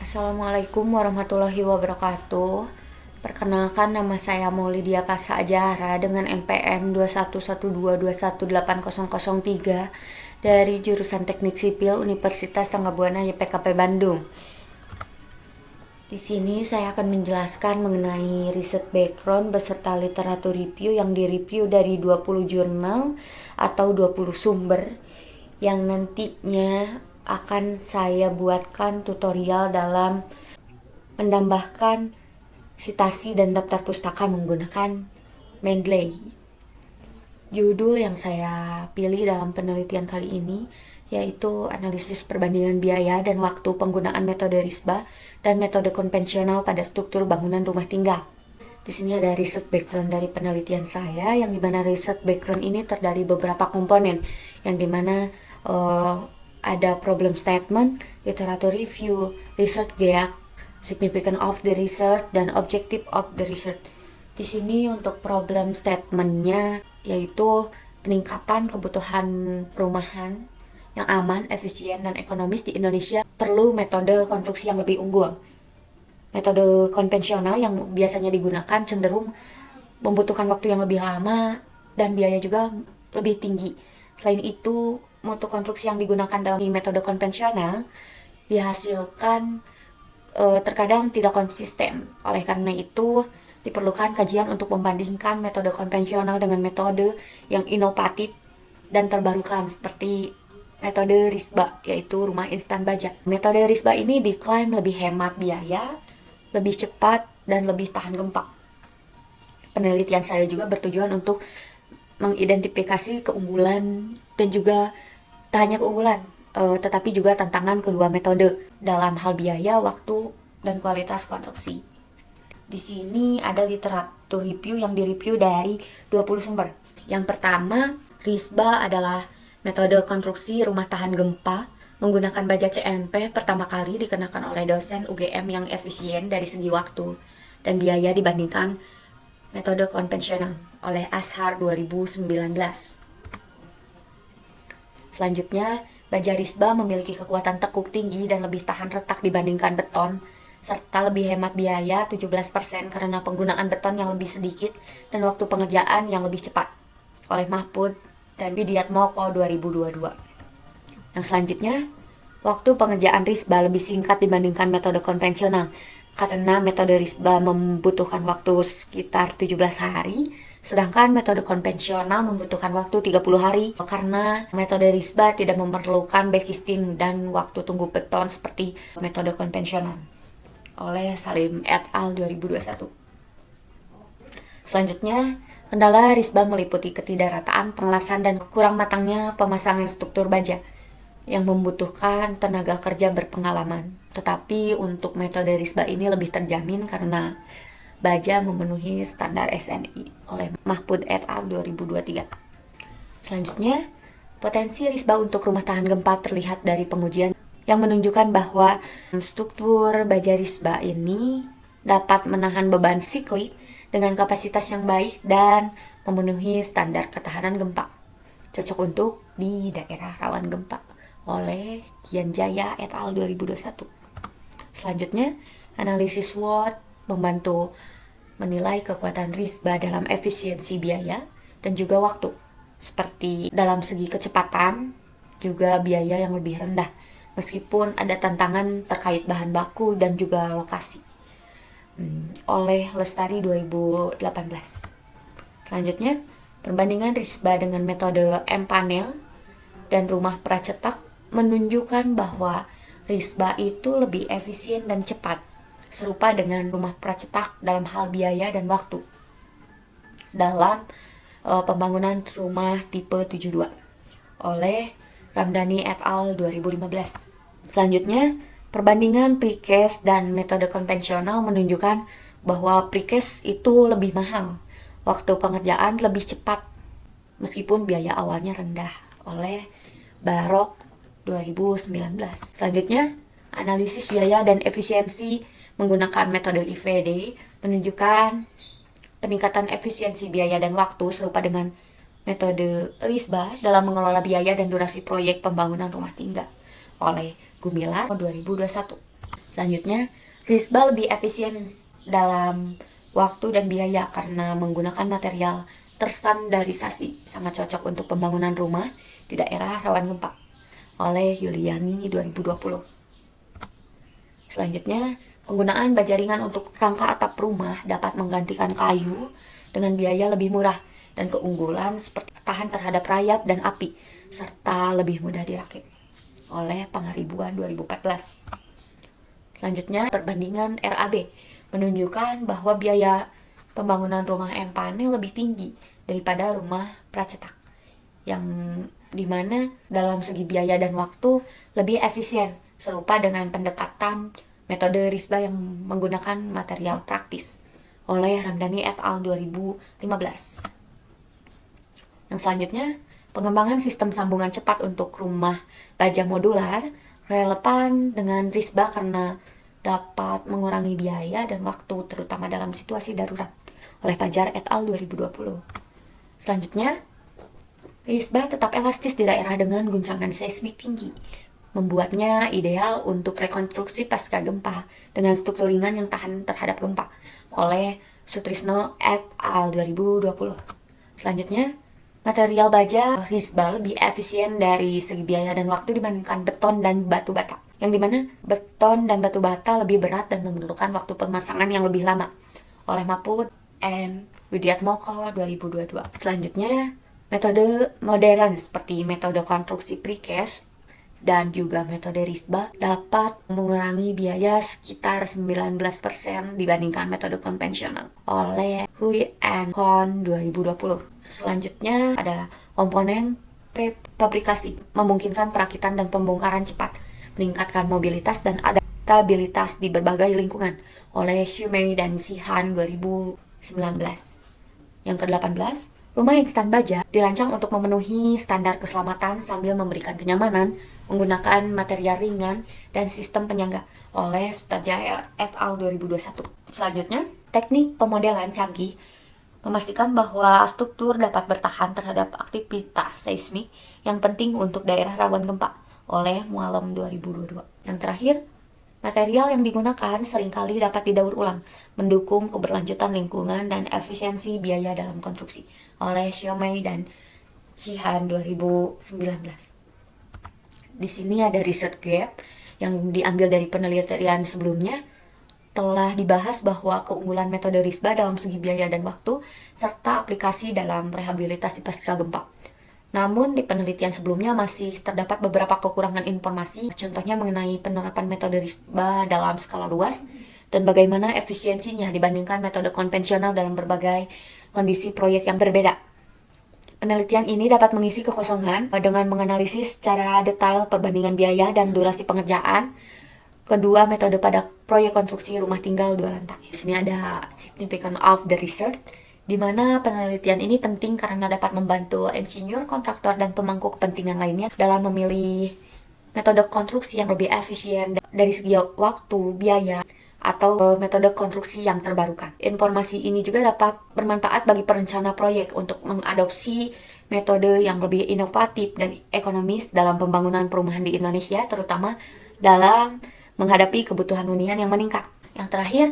Assalamualaikum warahmatullahi wabarakatuh. Perkenalkan, nama saya Maulidia Pasa Ajara dengan NPM 21122180003 dari jurusan Teknik Sipil Universitas Sangga-Buana YPKP Bandung. Di sini saya akan menjelaskan mengenai riset background beserta literatur review yang direview dari 20 jurnal atau 20 sumber yang nantinya akan saya buatkan tutorial dalam menambahkan sitasi dan daftar pustaka menggunakan Mendeley. Judul yang saya pilih dalam penelitian kali ini yaitu analisis perbandingan biaya dan waktu penggunaan metode RISBA dan metode konvensional pada struktur bangunan rumah tinggal. Di sini ada riset background dari penelitian saya, yang dimana riset background ini terdiri beberapa komponen, yang dimana ada problem statement, literature review, research gap, significance of the research, dan objective of the research. Di sini untuk problem statementnya yaitu peningkatan kebutuhan perumahan yang aman, efisien, dan ekonomis di Indonesia perlu metode konstruksi yang lebih unggul. Metode konvensional yang biasanya digunakan cenderung membutuhkan waktu yang lebih lama dan biaya juga lebih tinggi. Selain itu, mutu konstruksi yang digunakan dalam metode konvensional dihasilkan terkadang tidak konsisten. Oleh karena itu, diperlukan kajian untuk membandingkan metode konvensional dengan metode yang inovatif dan terbarukan seperti metode RISBA, yaitu rumah instan baja. Metode RISBA ini diklaim lebih hemat biaya, lebih cepat, dan lebih tahan gempa. Penelitian saya juga bertujuan untuk mengidentifikasi keunggulan dan juga tak hanya keunggulan, tetapi juga tantangan kedua metode dalam hal biaya, waktu, dan kualitas konstruksi. Di sini ada literatur review yang direview dari 20 sumber. Yang pertama, RISBA adalah metode konstruksi rumah tahan gempa menggunakan baja CMP pertama kali dikenakan oleh dosen UGM yang efisien dari segi waktu dan biaya dibandingkan metode konvensional oleh Ashar 2019. Selanjutnya, baja RISBA memiliki kekuatan tekuk tinggi dan lebih tahan retak dibandingkan beton, serta lebih hemat biaya 17% karena penggunaan beton yang lebih sedikit dan waktu pengerjaan yang lebih cepat, oleh Mahfud dan Widiatmoko 2022. Yang selanjutnya, waktu pengerjaan RISBA lebih singkat dibandingkan metode konvensional karena metode RISBA membutuhkan waktu sekitar 17 hari, sedangkan metode konvensional membutuhkan waktu 30 hari karena metode RISBA tidak memerlukan backcasting dan waktu tunggu beton seperti metode konvensional, oleh Salim et al. 2021. Selanjutnya, kendala RISBA meliputi ketidakrataan pengelasan dan kurang matangnya pemasangan struktur baja yang membutuhkan tenaga kerja berpengalaman. Tetapi untuk metode RISBA ini lebih terjamin karena baja memenuhi standar SNI, oleh Mahfud et al. 2023. Selanjutnya, potensi RISBA untuk rumah tahan gempa terlihat dari pengujian yang menunjukkan bahwa struktur baja RISBA ini dapat menahan beban siklik dengan kapasitas yang baik dan memenuhi standar ketahanan gempa, cocok untuk di daerah rawan gempa, oleh Kian Jaya et al. 2021. Selanjutnya, analisis SWOT membantu menilai kekuatan RISBA dalam efisiensi biaya dan juga waktu, seperti dalam segi kecepatan, juga biaya yang lebih rendah, meskipun ada tantangan terkait bahan baku dan juga lokasi, oleh Lestari 2018. Selanjutnya, perbandingan RISBA dengan metode M-panel dan rumah pracetak menunjukkan bahwa RISBA itu lebih efisien dan cepat, serupa dengan rumah pracetak dalam hal biaya dan waktu dalam pembangunan rumah tipe 72, oleh Ramdhani et al. 2015. Selanjutnya, perbandingan precast dan metode konvensional menunjukkan bahwa precast itu lebih mahal, waktu pengerjaan lebih cepat, meskipun biaya awalnya rendah, oleh Barok 2019. Selanjutnya, analisis biaya dan efisiensi menggunakan metode IVD menunjukkan peningkatan efisiensi biaya dan waktu serupa dengan metode RISBA dalam mengelola biaya dan durasi proyek pembangunan rumah tinggal, oleh Gumilar 2021. Selanjutnya, Risba lebih efisien dalam waktu dan biaya karena menggunakan material terstandarisasi, sangat cocok untuk pembangunan rumah di daerah rawan gempa, oleh Yuliani 2020. Selanjutnya, penggunaan baja ringan untuk rangka atap rumah dapat menggantikan kayu dengan biaya lebih murah dan keunggulan seperti tahan terhadap rayap dan api, serta lebih mudah dirakit, oleh Pangaribuan 2014. Selanjutnya, perbandingan RAB menunjukkan bahwa biaya pembangunan rumah empane lebih tinggi daripada rumah pracetak, yang dimana dalam segi biaya dan waktu lebih efisien, serupa dengan pendekatan metode Risba yang menggunakan material praktis, oleh Ramdhani et al. 2015. Yang selanjutnya, pengembangan sistem sambungan cepat untuk rumah baja modular relevan dengan Risba karena dapat mengurangi biaya dan waktu, terutama dalam situasi darurat, oleh Pajar et al. 2020. Selanjutnya, Risba tetap elastis di daerah dengan guncangan seismik tinggi, membuatnya ideal untuk rekonstruksi pasca gempa dengan struktur ringan yang tahan terhadap gempa, oleh Sutrisno et al. 2020. Selanjutnya, material baja Risba lebih efisien dari segi biaya dan waktu dibandingkan beton dan batu bata, yang dimana beton dan batu bata lebih berat dan memerlukan waktu pemasangan yang lebih lama, oleh Mahfud and Widiatmoko 2022. Selanjutnya, metode modern seperti metode konstruksi precast dan juga metode Risba dapat mengurangi biaya sekitar 19% dibandingkan metode konvensional, oleh Hui and Kon 2020. Selanjutnya ada komponen prefabrikasi, memungkinkan perakitan dan pembongkaran cepat, meningkatkan mobilitas dan adaptabilitas di berbagai lingkungan, oleh Shumei dan Sihan 2019. Yang ke-18, rumah instan baja dirancang untuk memenuhi standar keselamatan sambil memberikan kenyamanan menggunakan material ringan dan sistem penyangga, oleh Sutarja et al. 2021. Selanjutnya, teknik pemodelan canggih memastikan bahwa struktur dapat bertahan terhadap aktivitas seismik yang penting untuk daerah rawan gempa, oleh Mualem 2022. Yang terakhir, material yang digunakan seringkali dapat didaur ulang, mendukung keberlanjutan lingkungan dan efisiensi biaya dalam konstruksi, oleh Xiaomei dan Shihan 2019. Di sini ada research gap yang diambil dari penelitian sebelumnya. Telah dibahas bahwa keunggulan metode Risba dalam segi biaya dan waktu, serta aplikasi dalam rehabilitasi pasca gempa. Namun, di penelitian sebelumnya masih terdapat beberapa kekurangan informasi, contohnya mengenai penerapan metode Risba dalam skala luas, dan bagaimana efisiensinya dibandingkan metode konvensional dalam berbagai kondisi proyek yang berbeda. Penelitian ini dapat mengisi kekosongan dengan menganalisis secara detail perbandingan biaya dan durasi pengerjaan kedua metode pada proyek konstruksi rumah tinggal 2 lantai. Di sini ada significance of the research, di mana penelitian ini penting karena dapat membantu insinyur, kontraktor, dan pemangku kepentingan lainnya dalam memilih metode konstruksi yang lebih efisien dari segi waktu, biaya, atau metode konstruksi yang terbarukan. Informasi ini juga dapat bermanfaat bagi perencana proyek untuk mengadopsi metode yang lebih inovatif dan ekonomis dalam pembangunan perumahan di Indonesia, terutama dalam menghadapi kebutuhan hunian yang meningkat. Yang terakhir,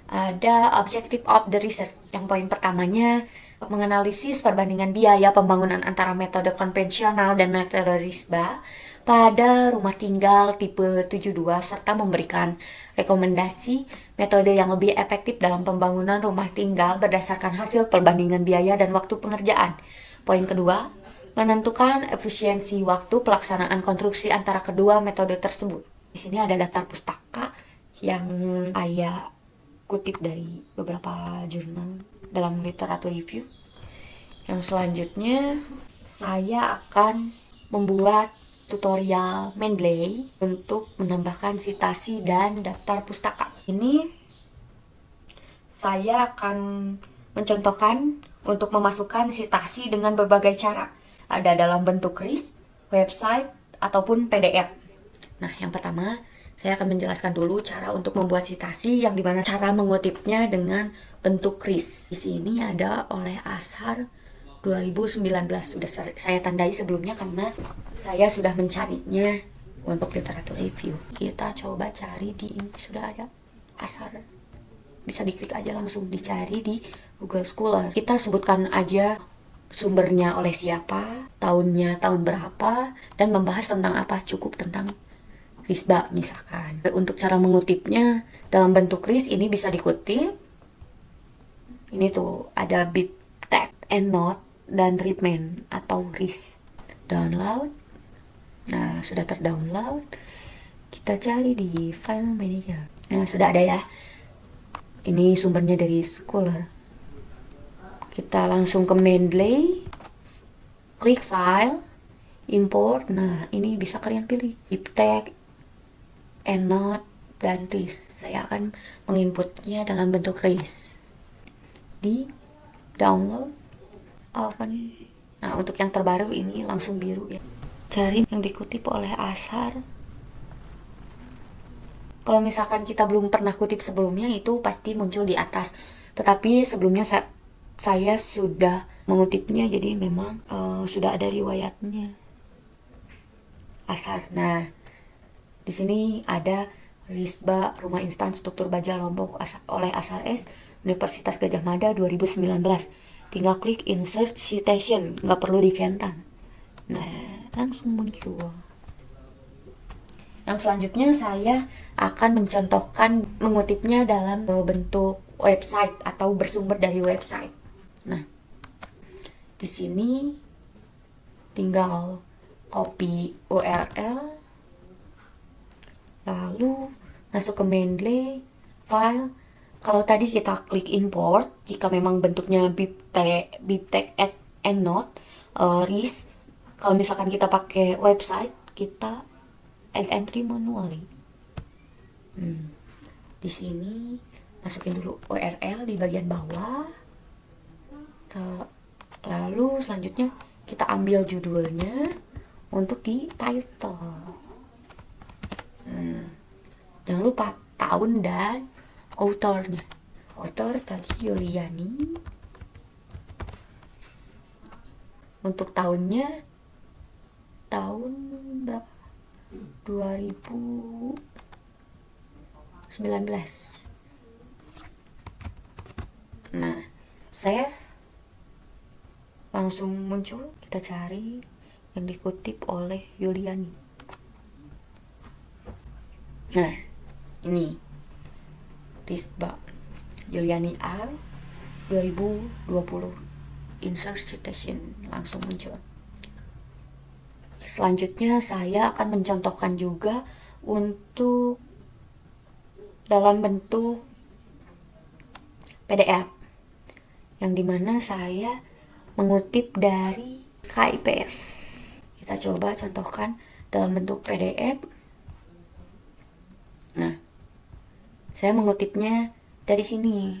ada objective of the research. Yang poin pertamanya, menganalisis perbandingan biaya pembangunan antara metode konvensional dan metode Risba pada rumah tinggal tipe 72, serta memberikan rekomendasi metode yang lebih efektif dalam pembangunan rumah tinggal berdasarkan hasil perbandingan biaya dan waktu pengerjaan. Poin kedua, menentukan efisiensi waktu pelaksanaan konstruksi antara kedua metode tersebut. Di sini ada daftar pustaka yang saya kutip dari beberapa jurnal dalam literatur review. Yang selanjutnya, saya akan membuat tutorial Mendeley untuk menambahkan citasi dan daftar pustaka. Ini saya akan mencontohkan untuk memasukkan citasi dengan berbagai cara. Ada dalam bentuk RIS, website, ataupun PDF. Nah, yang pertama, saya akan menjelaskan dulu cara untuk membuat citasi, yang dimana cara mengutipnya dengan bentuk RIS. Di sini ada oleh Ashar 2019. Sudah saya tandai sebelumnya karena saya sudah mencarinya untuk literatur review. Kita coba cari di ini, sudah ada Asar. Bisa diklik aja langsung dicari di Google Scholar. Kita sebutkan aja sumbernya oleh siapa, tahunnya tahun berapa, dan membahas tentang apa, cukup tentang Risba misalkan. Untuk cara mengutipnya dalam bentuk RIS ini bisa dikutip. Ini tuh ada BibTeX, EndNote, dan Readme atau RIS. Download. Nah, sudah terdownload. Kita cari di File Manager. Nah, sudah ada ya. Ini sumbernya dari Scholar. Kita langsung ke Mendeley, klik File, Import. Nah, ini bisa kalian pilih BibTeX, EndNote, dan RIS. Saya akan menginputnya dalam bentuk RIS. Di download, open. Nah, untuk yang terbaru ini langsung biru ya. Cari yang dikutip oleh Asar. Kalau misalkan kita belum pernah kutip sebelumnya, itu pasti muncul di atas. Tetapi sebelumnya saya sudah mengutipnya, jadi memang sudah ada riwayatnya. Asar. Nah, di sini ada Risba Rumah Instan Struktur Baja Lombok oleh Asar S, Universitas Gadjah Mada 2019. Tinggal klik Insert Citation, nggak perlu dicentang. Nah, langsung muncul. Yang selanjutnya saya akan mencontohkan mengutipnya dalam bentuk website atau bersumber dari website. Nah, di sini tinggal copy URL, lalu masuk ke Mendeley, file. Kalau tadi kita klik import, jika memang bentuknya BibTeX, EndNote, RIS. Kalau misalkan kita pakai website, kita add entry manually. Di sini masukin dulu URL di bagian bawah. Lalu selanjutnya kita ambil judulnya untuk di title. Jangan lupa tahun dan authornya. Author tadi Yuliani. Untuk tahunnya tahun berapa? 2019. Nah, save. Langsung muncul. Kita cari yang dikutip oleh Yuliani. Nah, ini Risba Yuliani A 2020. Insert citation, langsung muncul. Selanjutnya saya akan mencontohkan juga untuk dalam bentuk PDF, yang dimana saya mengutip dari KIPS. Kita coba contohkan dalam bentuk PDF. Nah, saya mengutipnya dari sini.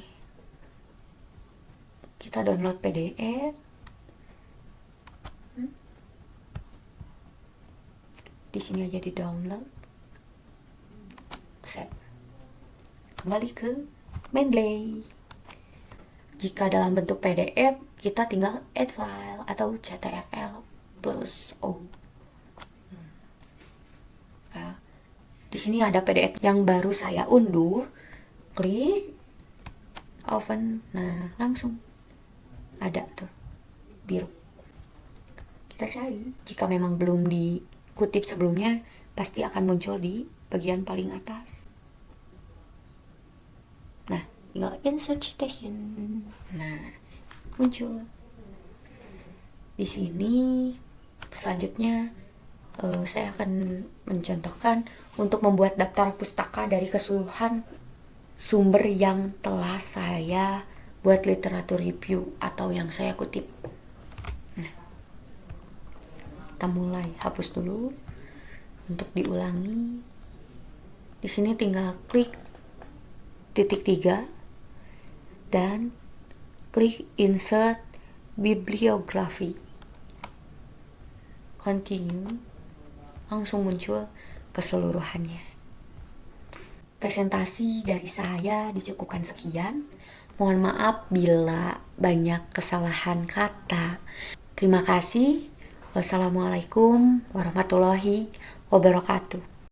Kita download PDF. Di sini aja di download. Save. Kembali ke Mendeley. Jika dalam bentuk PDF, kita tinggal add file atau ctrl plus O. Nah, di sini ada PDF yang baru saya unduh. Klik open. Nah, langsung ada tuh biru. Kita cari. Jika memang belum dikutip sebelumnya, pasti akan muncul di bagian paling atas. Nah, tinggal insert citation. Nah, muncul. Di sini selanjutnya saya akan mencontohkan untuk membuat daftar pustaka dari keseluruhan sumber yang telah saya buat literatur review atau yang saya kutip. Nah, kita mulai hapus dulu untuk diulangi. Di sini tinggal klik titik 3 dan klik insert bibliografi. Continue, langsung muncul keseluruhannya. Presentasi dari saya dicukupkan sekian. Mohon maaf bila banyak kesalahan kata. Terima kasih. Wassalamualaikum warahmatullahi wabarakatuh.